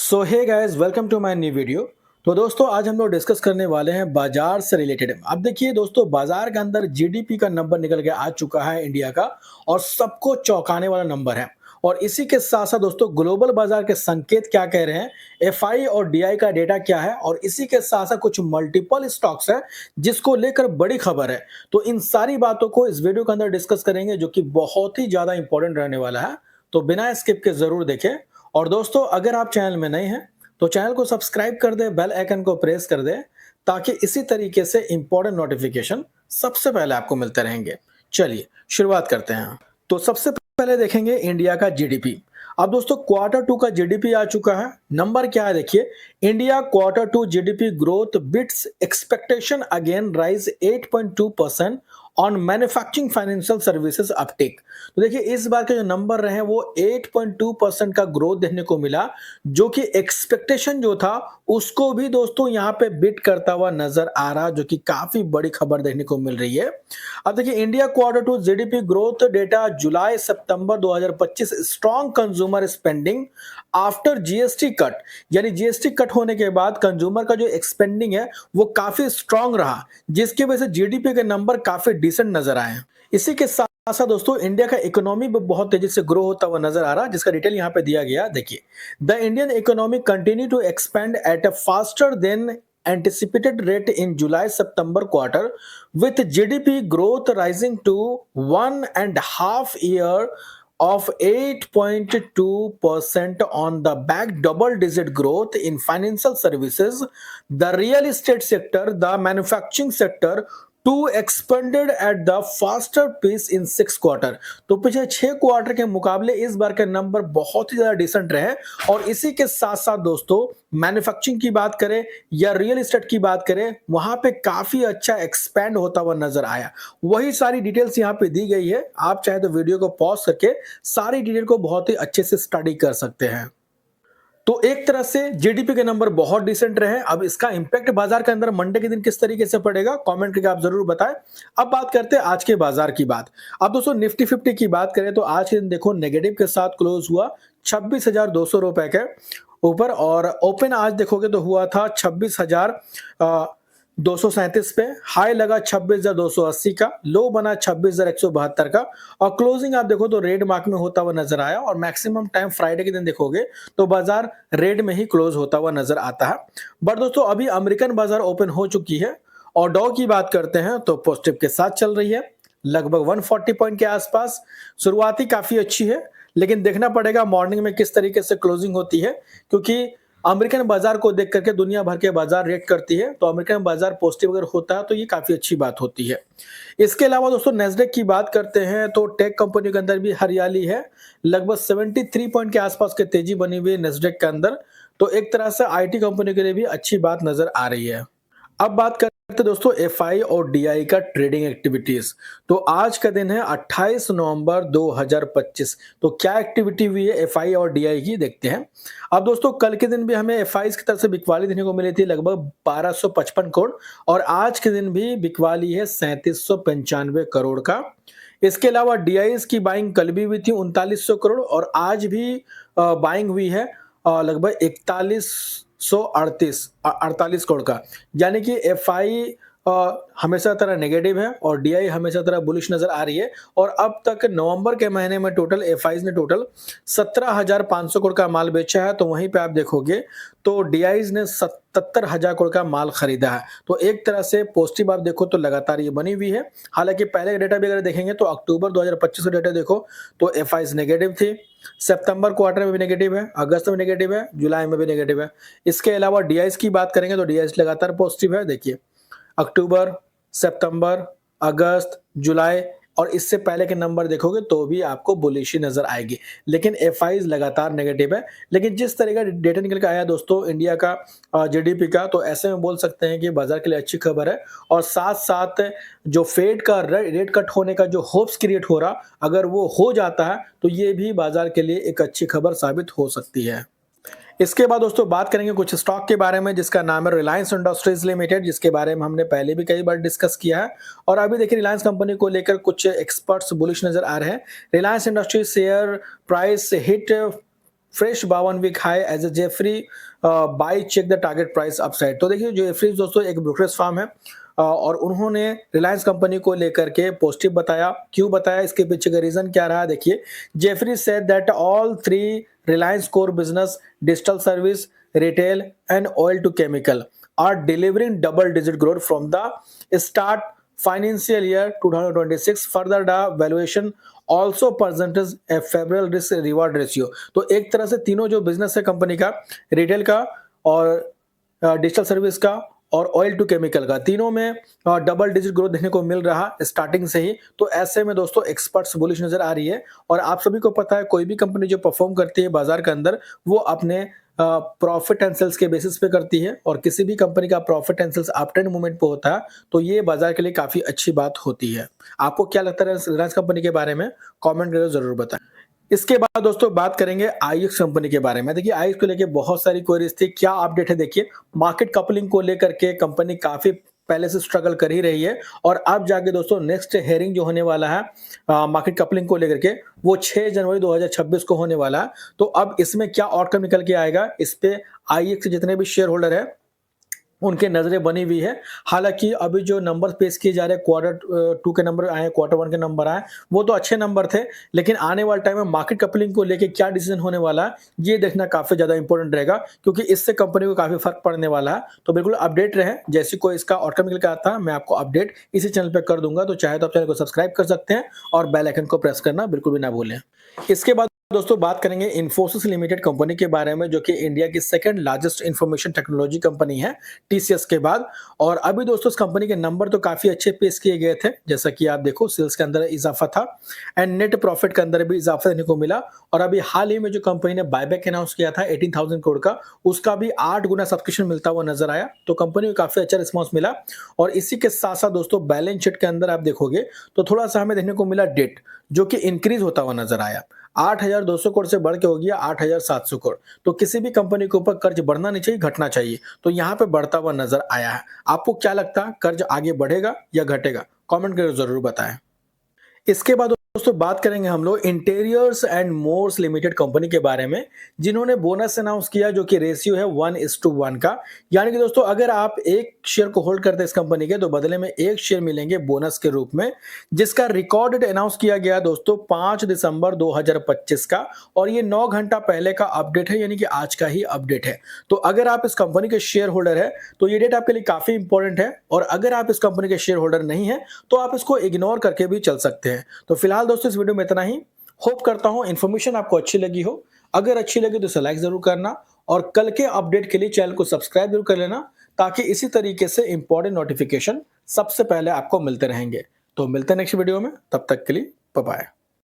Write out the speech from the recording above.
So hey guys, welcome to my new video. तो दोस्तों, आज हम लोग डिस्कस करने वाले हैं बाजार से रिलेटेड। अब देखिए दोस्तों, बाजार के अंदर जीडीपी का नंबर निकल के आ चुका है इंडिया का, और सबको चौंकाने वाला नंबर है। और इसी के साथ साथ दोस्तों, ग्लोबल बाजार के संकेत क्या कह रहे हैं, एफआई और डीआई का डेटा क्या है, और इसी के साथ साथ कुछ मल्टीपल स्टॉक्स है जिसको लेकर बड़ी खबर है। तो इन सारी बातों को इस वीडियो के अंदर डिस्कस करेंगे, जो कि बहुत ही ज्यादा इंपॉर्टेंट रहने वाला है। तो बिना स्किप के जरूर देखें। और दोस्तों, अगर आप चैनल में नए हैं तो चैनल को सब्सक्राइब कर दे, बेल आइकन को प्रेस कर दे, ताकि इसी तरीके से इंपॉर्टेंट नोटिफिकेशन सबसे पहले आपको मिलते रहेंगे। चलिए शुरुआत करते हैं। तो सबसे पहले देखेंगे इंडिया का जीडीपी। अब दोस्तों, क्वार्टर टू का जीडीपी आ चुका है। नंबर क्या है देखिए, India quarter two GDP growth beats expectation again, rise 8.2% on manufacturing financial services uptake. तो देखिए, इस बार के जो नंबर रहे वो 8.2% का ग्रोथ देखने को मिला, जो कि एक्सपेक्टेशन जो था उसको भी दोस्तों यहाँ पे बिट करता हुआ नजर आ रहा, जो कि काफी बड़ी खबर देखने को मिल रही है। अब देखिए, India quarter two GDP growth data July September 2025, strong consumer spending after GST cut, यानी जीएसटी कट होने के बाद कंज्यूमर का जो एक्सपेंडिंग है वो काफी स्ट्रॉन्ग रहा, जिसकी वजह से जीडीपी के नंबर काफी डिसेंट नजर आए। इसी के साथ साथ दोस्तों, इंडिया का इकोनॉमी भी बहुत तेजी से ग्रो होता हुआ नजर आ रहा है, जिसका डिटेल यहाँ पे दिया गया। देखिए, the Indian economy continue to expand at a faster than anticipated rate in July September quarter, with GDP growth rising to 1.5 year of 8.2% on the back double digit growth in financial services, the real estate sector, the manufacturing sector to expanded at the faster pace in 6 quarter. तो पिछले 6 quarter के मुकाबले इस बार के number बहुत ही ज्यादा decent रहे। और इसी के साथ साथ दोस्तों, मैन्युफैक्चरिंग की बात करें या रियल एस्टेट की बात करें, वहां पे काफी अच्छा एक्सपैंड होता हुआ नजर आया। वही सारी डिटेल्स यहाँ पे दी गई है। आप चाहे तो वीडियो को पॉज करके सारी डिटेल को बहुत ही अच्छे से स्टडी कर सकते हैं। तो एक तरह से जीडीपी के नंबर बहुत डिसेंट रहे। अब इसका इंपैक्ट बाजार के अंदर मंडे के दिन किस तरीके से पड़ेगा, कमेंट करके आप जरूर बताएं। अब बात करते हैं आज के बाजार की बात। अब दोस्तों, निफ्टी 50 की बात करें तो आज के दिन देखो नेगेटिव के साथ क्लोज हुआ 26,200 रुपए के ऊपर, और ओपन आज देखोगे तो हुआ था 26,237 पे। हाई लगा 26,280 का, लो बना 26,172 का, और क्लोजिंग आप देखो तो रेड मार्क में होता हुआ नजर आया। और मैक्सिमम टाइम फ्राइडे के दिन देखोगे तो बाजार रेड में ही क्लोज होता हुआ नजर आता है। बट दोस्तों, अभी अमेरिकन बाजार ओपन हो चुकी है, और डॉ की बात करते हैं तो पॉजिटिव के साथ चल रही है, लगभग 140 पॉइंट के आसपास। शुरुआती काफी अच्छी है, लेकिन देखना पड़ेगा मॉर्निंग में किस तरीके से क्लोजिंग होती है, क्योंकि अमेरिकन बाजार को देख करके दुनिया भर के बाजार रेट करती है। तो अमेरिकन बाजार पॉजिटिव अगर होता है तो ये काफी अच्छी बात होती है। इसके अलावा दोस्तों, नेस्डेक की बात करते हैं तो टेक कंपनी के अंदर भी हरियाली है, लगभग 73 पॉइंट के आसपास की तेजी बनी हुई है नेस्डेक के अंदर। तो एक तरह से आईटी कंपनी के लिए भी अच्छी बात नजर आ रही है। अब बात करते हैं दोस्तों एफआई और डीआई का ट्रेडिंग एक्टिविटीज। तो आज का दिन है 28 नवंबर 2025। तो क्या एक्टिविटी हुई है एफआई और डीआई की, देखते हैं। अब दोस्तों, कल के दिन भी हमें एफआई की तरफ से बिकवाली देखने को मिली थी, लगभग 1255 करोड़, और आज के दिन भी बिकवाली है 3795 करोड़ का। इसके अलावा डीआई की बाइंग कल भी हुई थी 3900 करोड़, और आज भी बाइंग हुई है लगभग 48 करोड़ का। यानी कि एफआई हमेशा तरह नेगेटिव है और डीआई हमेशा तरह बुलिश नजर आ रही है। और अब तक नवंबर के महीने में टोटल एफआईज ने टोटल 17,500 करोड़ का माल बेचा है। तो वहीं पे आप देखोगे तो डीआईज ने 77,000 करोड़ का माल खरीदा है। तो एक तरह से पॉजिटिव आप देखो तो लगातार ये बनी हुई है। हालांकि पहले का डेटा भी अगर देखेंगे तो अक्टूबर 2025 का डेटा देखो तो एफआईज नेगेटिव थी, सितंबर क्वार्टर में भी नेगेटिव है, अगस्त में नेगेटिव है, जुलाई में भी नेगेटिव है। इसके अलावा डीआईज की बात करेंगे तो डीआईज लगातार पॉजिटिव है। देखिए, अक्टूबर, सितंबर, अगस्त, जुलाई, और इससे पहले के नंबर देखोगे तो भी आपको बुलिश नजर आएगी। लेकिन एफआईज लगातार नेगेटिव है। लेकिन जिस तरह का डेटा निकल के आया दोस्तों इंडिया का जीडीपी का, तो ऐसे में बोल सकते हैं कि बाजार के लिए अच्छी खबर है। और साथ साथ जो फेड का रेट कट होने का जो होप्स क्रिएट हो रहा, अगर वो हो जाता है तो ये भी बाजार के लिए एक अच्छी खबर साबित हो सकती है। इसके बाद दोस्तों बात करेंगे कुछ स्टॉक के बारे में, जिसका नाम है रिलायंस इंडस्ट्रीज लिमिटेड, जिसके बारे में हमने पहले भी कई बार डिस्कस किया है। और अभी देखिए, रिलायंस कंपनी को लेकर कुछ एक्सपर्ट्स बुलिश नजर आ रहे हैं। Reliance Industries share price hit fresh 52 week high as a Jefferies buy check the target price upside. तो देखिए जेफरीज दोस्तों एक ब्रोकरेज फर्म है और उन्होंने रिलायंस कंपनी को लेकर के पॉजिटिव बताया। क्यों बताया, इसके पीछे का रीजन क्या रहा, देखिए Jefferies said that all three Reliance core business, digital service, retail and oil to chemical are delivering double-digit growth from the start financial year 2026. Further, the valuation also presents a favorable risk-reward ratio. तो एक तरह से तीनों जो business है company का, retail का और डिजिटल सर्विस का और ऑयल टू केमिकल का, तीनों में डबल डिजिट ग्रोथ देखने को मिल रहा स्टार्टिंग से ही। तो ऐसे में दोस्तों एक्सपर्ट्स बुलिश नजर आ रही है और आप सभी को पता है कोई भी कंपनी जो परफॉर्म करती है बाजार के अंदर वो अपने प्रॉफिट एंड सेल्स के बेसिस पे करती है और किसी भी कंपनी का profit and sales up trend movement पे होता है तो ये बाजार के लिए काफी अच्छी बात होती है। आपको क्या लगता है रिलायंस कंपनी के बारे में, कमेंट करके जरूर बताएं। इसके बाद दोस्तों बात करेंगे आईएक्स कंपनी के बारे में। देखिए आईएक्स को लेके बहुत सारी क्वेरीज थी, क्या अपडेट है देखिए। मार्केट कपलिंग को लेकर के कंपनी काफी पहले से स्ट्रगल कर ही रही है और अब जाके दोस्तों नेक्स्ट हेयरिंग जो होने वाला है मार्केट कपलिंग को लेकर के वो 6 जनवरी 2026 को होने वाला है। तो अब इसमें क्या आउटकम निकल के आएगा, इस पे आईएक्स जितने भी शेयर होल्डर है उनके नजरें बनी हुई है। हालांकि अभी जो नंबर पेश किए जा रहे हैं Q2 के नंबर आए, Q1 के नंबर आए, वो तो अच्छे नंबर थे, लेकिन आने वाले टाइम में मार्केट कपलिंग को लेके क्या डिसीजन होने वाला है ये देखना काफी ज्यादा इंपॉर्टेंट रहेगा क्योंकि इससे कंपनी को काफी फर्क पड़ने वाला है। तो बिल्कुल अपडेट रहे, जैसे कोई इसका आउटकम निकल के आता है मैं आपको अपडेट इसी चैनल पे कर दूंगा। तो चाहे तो आप चैनल को सब्सक्राइब कर सकते हैं और बेल आइकन को प्रेस करना बिल्कुल भी ना भूलें। इसके बाद दोस्तों बात करेंगे इन्फोसिस लिमिटेड कंपनी के बारे में जो कि इंडिया की second largest information technology company है टीसीएस के बाद। और अभी दोस्तों इस कंपनी के नंबर तो काफी अच्छे पेश किए गए थे, जैसा कि आप देखो सेल्स के अंदर इजाफा था एंड नेट प्रॉफिट के अंदर भी इजाफा देखने को मिला। और अभी हाल ही में जो कंपनी ने बायबैक अनाउंस किया था 18,000 करोड़ का, उसका भी 8 गुना सब्सक्रिप्शन मिलता हुआ नजर आया। तो कंपनी को काफी अच्छा रिस्पॉन्स मिला। और इसी के साथ साथ दोस्तों बैलेंस शीट के अंदर आप देखोगे तो थोड़ा सा हमें देखने को मिला डेट जो कि इंक्रीज होता हुआ नजर आया, 8,200 करोड़ से बढ़ के हो गया 8,700 करोड़। तो किसी भी कंपनी के ऊपर कर्ज बढ़ना नहीं चाहिए, घटना चाहिए, तो यहाँ पे बढ़ता हुआ नजर आया है। आपको क्या लगता है कर्ज आगे बढ़ेगा या घटेगा, कमेंट करके जरूर बताएं। इसके बाद दोस्तों बात करेंगे हम लोग Interiors and More Limited company के बारे में जिन्होंने बोनस अनाउंस किया जो कि रेशियो है 1:1 का। यानी कि दोस्तों अगर आप एक शेयर को होल्ड करते हैं इस कंपनी के तो बदले में एक शेयर मिलेंगे बोनस के रूप में, जिसका रिकॉर्ड डेट अनाउंस किया गया दोस्तों 5 दिसंबर 2025 का। और ये 9 घंटा पहले का अपडेट है, यानी कि आज का ही अपडेट है। तो अगर आप इस कंपनी के शेयर होल्डर है तो ये डेट आपके लिए काफी इंपॉर्टेंट है और अगर आप इस कंपनी के शेयर होल्डर नहीं है तो आप इसको इग्नोर करके भी चल सकते हैं। तो फिलहाल दोस्तों इस वीडियो में इतना ही। होप करता हूं इन्फॉर्मेशन आपको अच्छी लगी हो। अगर अच्छी लगी तो इसे लाइक जरूर करना और कल के अपडेट के लिए चैनल को सब्सक्राइब जरूर कर लेना ताकि इसी तरीके से इंपॉर्टेंट नोटिफिकेशन सबसे पहले आपको मिलते रहेंगे। तो मिलते हैं नेक्स्ट वीडियो में, तब तक के लिए बाय बाय।